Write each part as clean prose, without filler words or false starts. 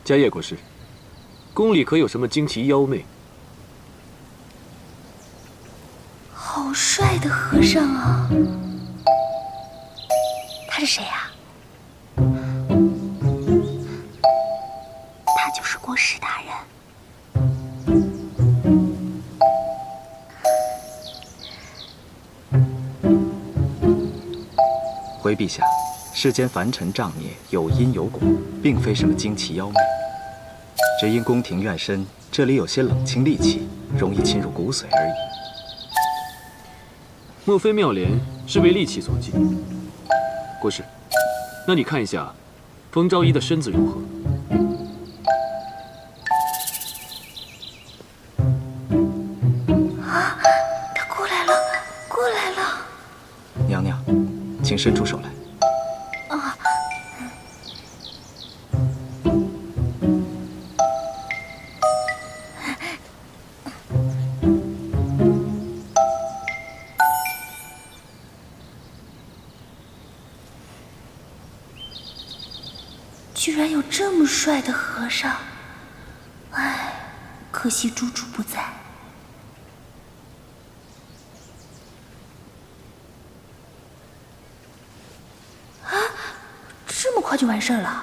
迦叶国师，宫里可有什么惊奇妖媚？好帅的和尚啊！他是谁啊？他就是国师大人。回陛下，世间凡尘障孽有因有果，并非什么惊奇妖媚，只因宫廷院深，这里有些冷清戾气，容易侵入骨髓而已。莫非妙莲是被戾气所禁？国师，那你看一下，风昭仪的身子如何？啊，他过来了，过来了！娘娘，请伸出手来。啊，居然有这么帅的和尚！唉，可惜猪猪不在。这么快就完事儿了？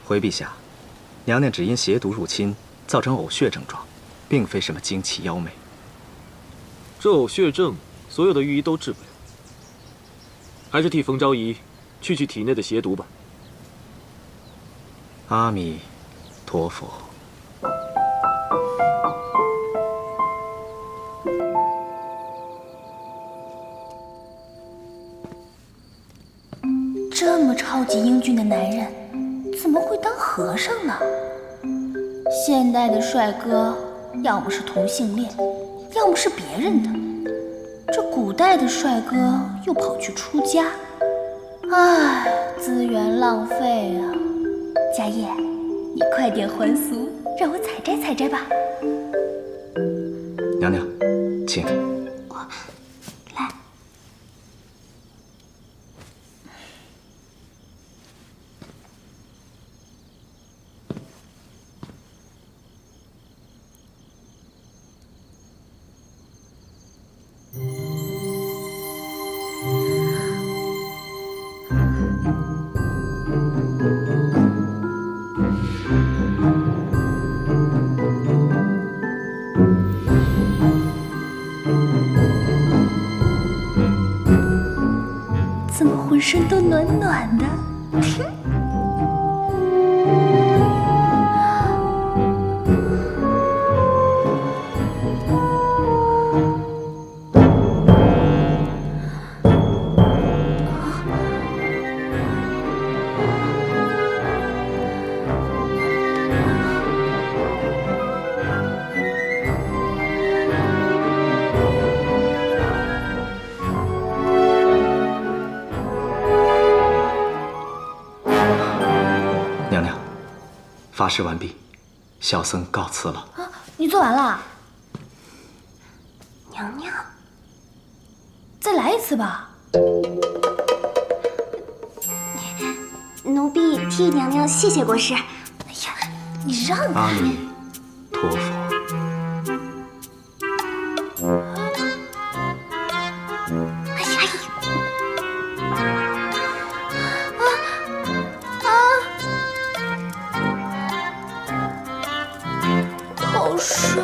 回陛下，娘娘只因邪毒入侵，造成呕血症状，并非什么惊奇妖媚。这呕血症，所有的御医都治不了，还是替冯昭仪去体内的邪毒吧。阿弥陀佛。这么超级英俊的男人，怎么会当和尚呢？现代的帅哥，要么是同性恋，要么是别人的。这古代的帅哥又跑去出家，唉，资源浪费啊！迦叶，你快点还俗，让我采摘采摘吧。娘娘，请。来。怎么浑身都暖暖的？娘娘，发誓完毕，小僧告辞了。啊，你做完了？娘娘，再来一次吧。奴婢替娘娘谢谢国师。哎呀，你让阿开！弥陀佛。哎呀！好帅！